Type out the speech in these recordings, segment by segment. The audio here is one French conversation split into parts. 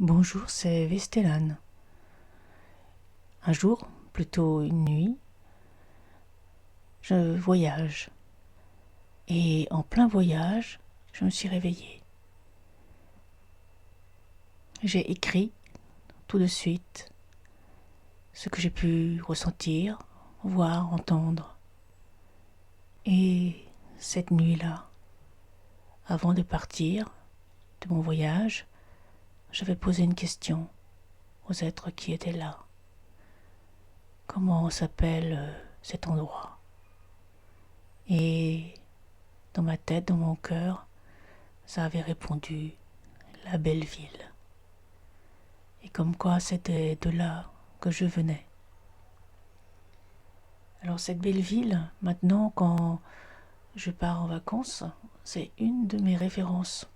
Bonjour, c'est Vestellane. Un jour, plutôt une nuit, je voyage. Et en plein voyage, je me suis réveillée. J'ai écrit tout de suite ce que j'ai pu ressentir, voir, entendre. Et cette nuit-là, avant de partir de mon voyage, j'avais posé une question aux êtres qui étaient là. Comment s'appelle cet endroit? Et dans ma tête, dans mon cœur, ça avait répondu la belle ville. Et comme quoi c'était de là que je venais. Alors cette belle ville, maintenant quand je pars en vacances, c'est une de mes références.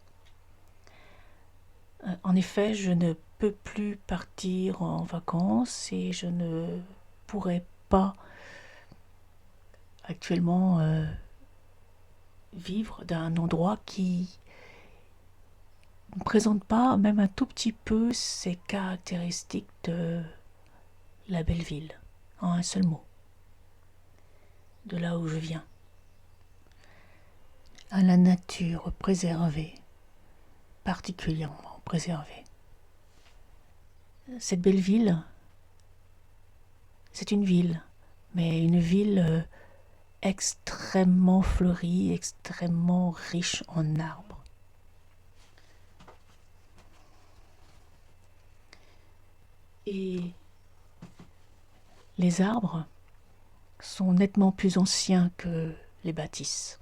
En effet, je ne peux plus partir en vacances et je ne pourrais pas actuellement vivre d'un endroit qui ne présente pas même un tout petit peu ces caractéristiques de la belle ville, en un seul mot, de là où je viens. À la nature préservée, particulièrement préservée. Cette belle ville, c'est une ville, mais une ville extrêmement fleurie, extrêmement riche en arbres. Et les arbres sont nettement plus anciens que les bâtisses.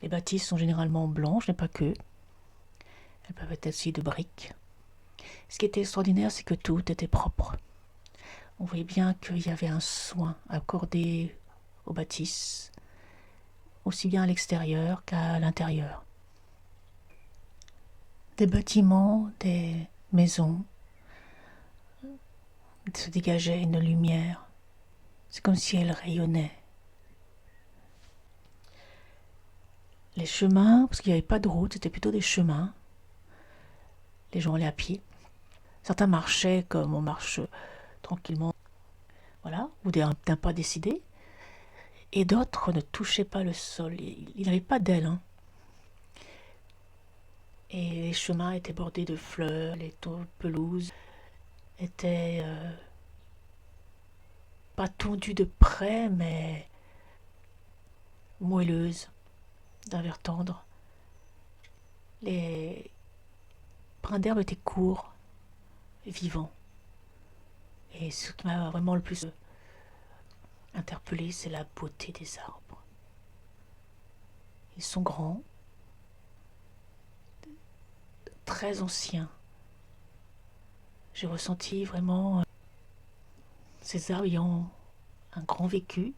Les bâtisses sont généralement blanches, mais pas que. Elles peuvent être aussi de briques. Ce qui était extraordinaire, c'est que tout était propre. On voyait bien qu'il y avait un soin accordé aux bâtisses, aussi bien à l'extérieur qu'à l'intérieur. Des bâtiments, des maisons, se dégageait une lumière. C'est comme si elle rayonnait. Les chemins, parce qu'il n'y avait pas de route, c'était plutôt des chemins. Les gens allaient à pied. Certains marchaient comme on marche tranquillement, voilà, ou d'un pas décidé. Et d'autres ne touchaient pas le sol. Il n'y avait pas d'ailes, hein. Et les chemins étaient bordés de fleurs, les pelouses étaient pas tondues de près, mais moelleuses, d'un vert tendre. Les brins d'herbe étaient courts, vivants. Et ce qui m'a vraiment le plus interpellé, c'est la beauté des arbres. Ils sont grands, très anciens. J'ai ressenti vraiment ces arbres ayant un grand vécu,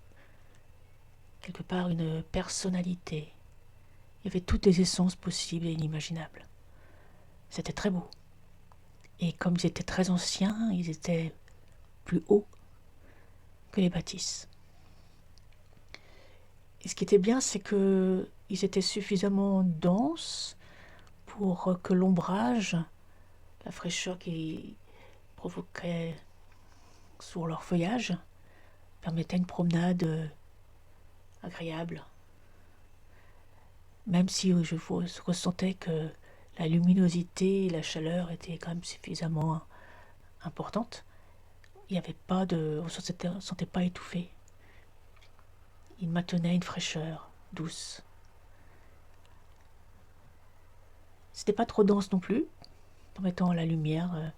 quelque part une personnalité. Il y avait toutes les essences possibles et inimaginables. C'était très beau. Et comme ils étaient très anciens, ils étaient plus hauts que les bâtisses. Et ce qui était bien, c'est qu'ils étaient suffisamment denses pour que l'ombrage, la fraîcheur qui provoquait sur leur feuillage, permettait une promenade agréable. Même si je ressentais que la luminosité et la chaleur étaient quand même suffisamment importantes, il n'y avait pas de, on ne se sentait pas étouffé. Il maintenait une fraîcheur douce. C'était pas trop dense non plus, permettant à la lumière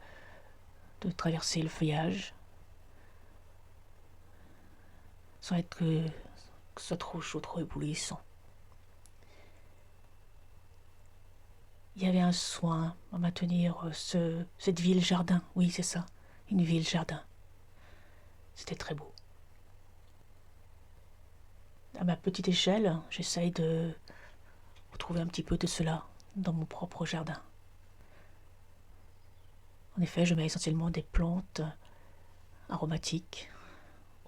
de traverser le feuillage, sans être que ce soit trop chaud, trop éblouissant. Il y avait un soin à maintenir cette ville-jardin. Oui, c'est ça, une ville-jardin. C'était très beau. À ma petite échelle, j'essaye de retrouver un petit peu de cela dans mon propre jardin. En effet, je mets essentiellement des plantes aromatiques,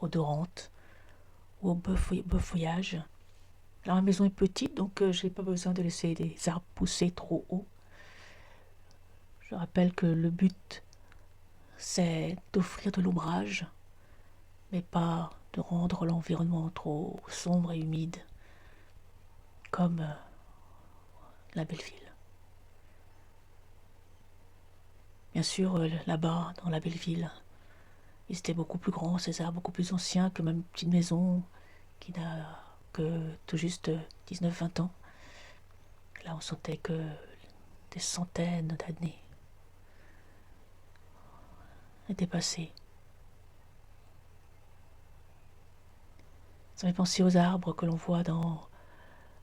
odorantes, ou au beau feuillage. Alors ma maison est petite, donc je n'ai pas besoin de laisser des arbres pousser trop haut. Je rappelle que le but, c'est d'offrir de l'ombrage, mais pas de rendre l'environnement trop sombre et humide, comme la belle ville. Bien sûr, là-bas, dans la belle ville, ils étaient beaucoup plus grands, ces arbres beaucoup plus anciens que ma petite maison qui n'a que tout juste 19-20 ans. Là, on sentait que des centaines d'années étaient passées. Ça m'a fait penser aux arbres que l'on voit dans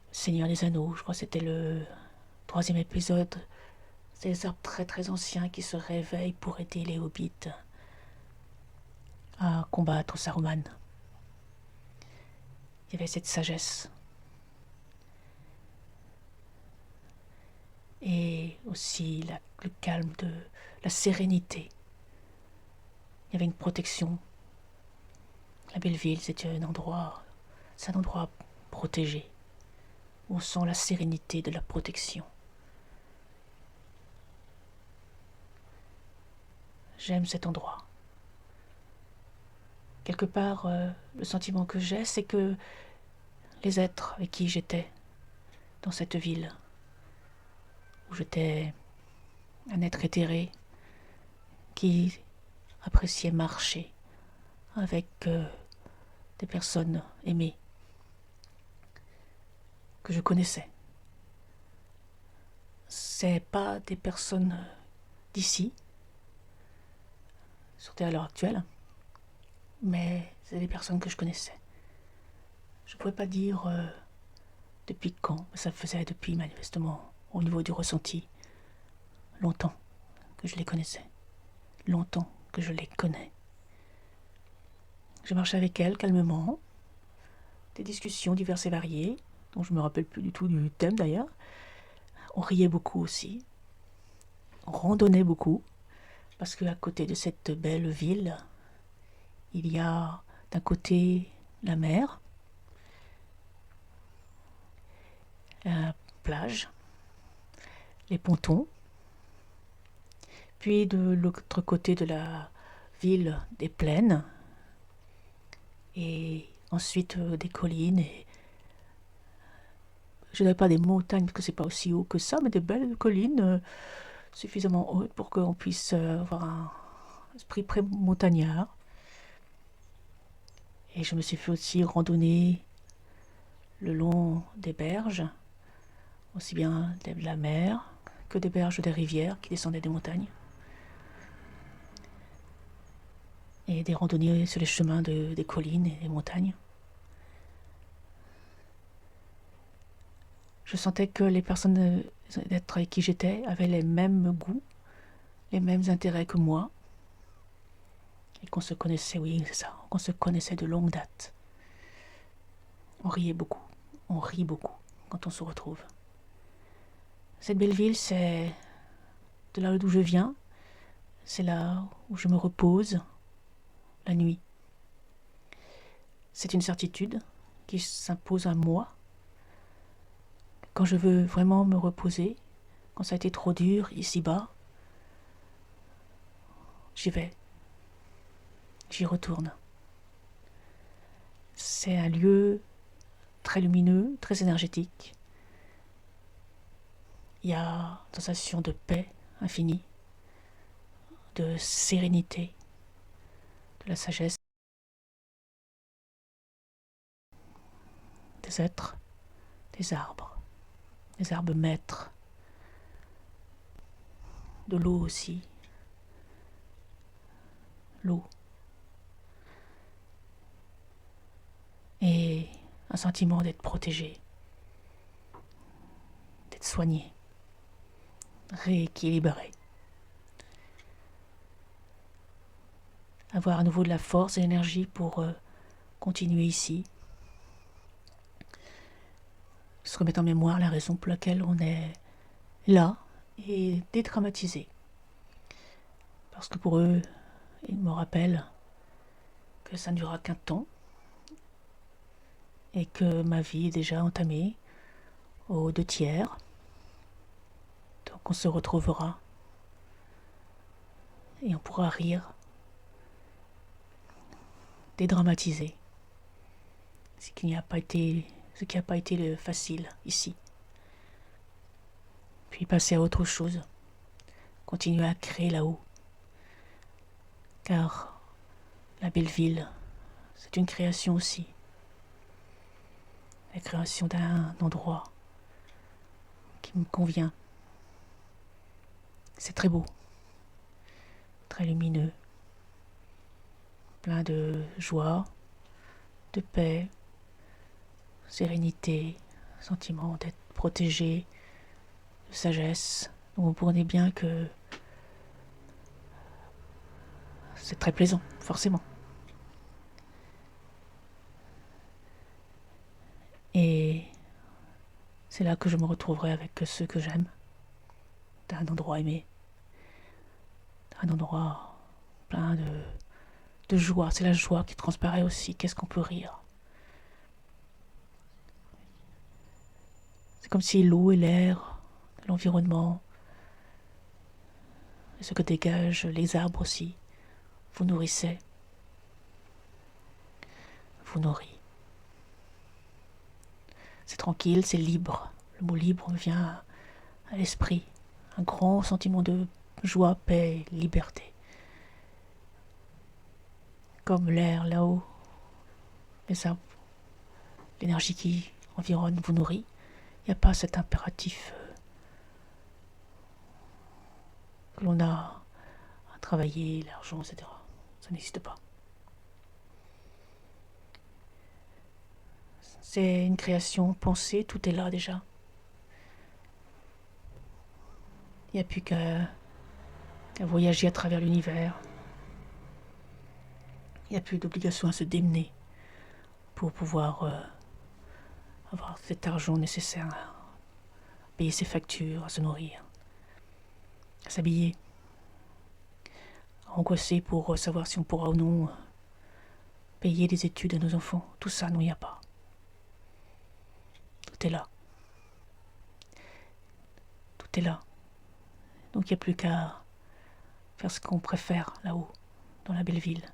Le Seigneur des Anneaux. Je crois que c'était le troisième épisode. C'est des arbres très très anciens qui se réveillent pour aider les hobbits à combattre Saruman. Il y avait cette sagesse. Et aussi le calme de la sérénité. Il y avait une protection. La belle ville, c'est un endroit protégé. On sent la sérénité de la protection. J'aime cet endroit. Quelque part, le sentiment que j'ai, c'est que les êtres avec qui j'étais dans cette ville, où j'étais un être éthéré qui appréciait marcher avec des personnes aimées que je connaissais. C'est pas des personnes d'ici, surtout à l'heure actuelle, mais c'est des personnes que je connaissais. Je ne pourrais pas dire depuis quand, mais ça faisait depuis manifestement, au niveau du ressenti, longtemps que je les connaissais, longtemps que je les connais. Je marchais avec elles calmement, des discussions diverses et variées, dont je ne me rappelle plus du tout du thème d'ailleurs. On riait beaucoup aussi, on randonnait beaucoup, parce qu'à côté de cette belle ville, il y a d'un côté la mer, la plage, les pontons, puis de l'autre côté de la ville, des plaines, et ensuite des collines, et je n'avais pas des montagnes parce que c'est pas aussi haut que ça, mais des belles collines suffisamment hautes pour qu'on puisse avoir un esprit pré-montagnard. Et je me suis fait aussi randonner le long des berges, aussi bien de la mer que des berges des rivières qui descendaient des montagnes. Et des randonnées sur les chemins des collines et des montagnes. Je sentais que les personnes d'être avec qui j'étais avaient les mêmes goûts, les mêmes intérêts que moi. Et qu'on se connaissait, oui, c'est ça, qu'on se connaissait de longue date. On riait beaucoup, on rit beaucoup quand on se retrouve. Cette belle ville, c'est de là d'où je viens, c'est là où je me repose la nuit. C'est une certitude qui s'impose à moi. Quand je veux vraiment me reposer, quand ça a été trop dur ici-bas, j'y vais, j'y retourne. C'est un lieu très lumineux, très énergétique. Il y a une sensation de paix infinie, de sérénité, de la sagesse des êtres, des arbres maîtres, de l'eau aussi, l'eau. Et un sentiment d'être protégé, d'être soigné, rééquilibré. Avoir à nouveau de la force et l'énergie pour continuer ici. Se remettre en mémoire la raison pour laquelle on est là et dédramatiser. Parce que pour eux, ils me rappellent que ça ne durera qu'un temps et que ma vie est déjà entamée aux 2 tiers. Donc on se retrouvera et on pourra rire, dédramatiser ce qui n'a pas été le facile ici. Puis passer à autre chose, continuer à créer là-haut. Car la belle ville, c'est une création aussi. La création d'un endroit qui me convient. C'est très beau, très lumineux, plein de joie, de paix, sérénité, sentiment d'être protégé, de sagesse. Donc vous comprenez bien que c'est très plaisant, forcément. Et c'est là que je me retrouverai avec ceux que j'aime, d'un endroit aimé, d'un endroit plein de joie. C'est la joie qui transparaît aussi. Qu'est-ce qu'on peut rire? C'est comme si l'eau et l'air, l'environnement, et ce que dégagent les arbres aussi, vous nourrissaient, vous nourrit. C'est tranquille, c'est libre. Le mot libre me vient à l'esprit. Un grand sentiment de joie, paix, liberté. Comme l'air là-haut, les arbres, l'énergie qui environne vous nourrit. Il n'y a pas cet impératif que l'on a à travailler, l'argent, etc. Ça n'existe pas. C'est une création pensée, tout est là déjà. Il n'y a plus qu'à voyager à travers l'univers. Il n'y a plus d'obligation à se démener pour pouvoir avoir cet argent nécessaire à payer ses factures, à se nourrir, à s'habiller, à angoisser pour savoir si on pourra ou non payer les études à nos enfants. Tout ça, non, il n'y a pas. Tout est là. Tout est là. Donc il n'y a plus qu'à faire ce qu'on préfère là-haut, dans la belle ville.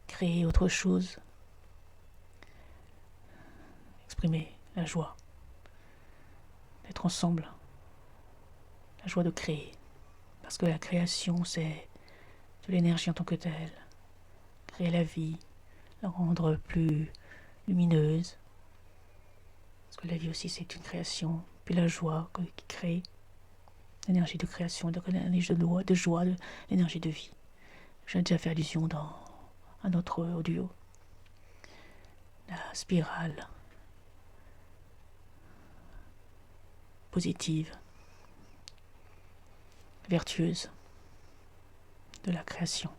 Créer autre chose. Exprimer la joie. D'être ensemble. La joie de créer. Parce que la création, c'est de l'énergie en tant que telle. Créer la vie, la rendre plus lumineuse. Parce que la vie aussi, c'est une création. Puis la joie qui crée. L'énergie de création, l'énergie de joie, l'énergie de vie. J'ai déjà fait allusion dans un autre audio. La spirale positive, vertueuse de la création.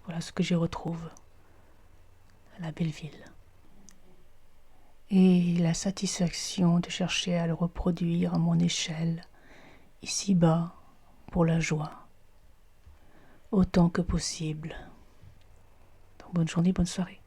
Voilà ce que je retrouve à la belle ville. Et la satisfaction de chercher à le reproduire à mon échelle, ici-bas, pour la joie, autant que possible. Donc bonne journée, bonne soirée.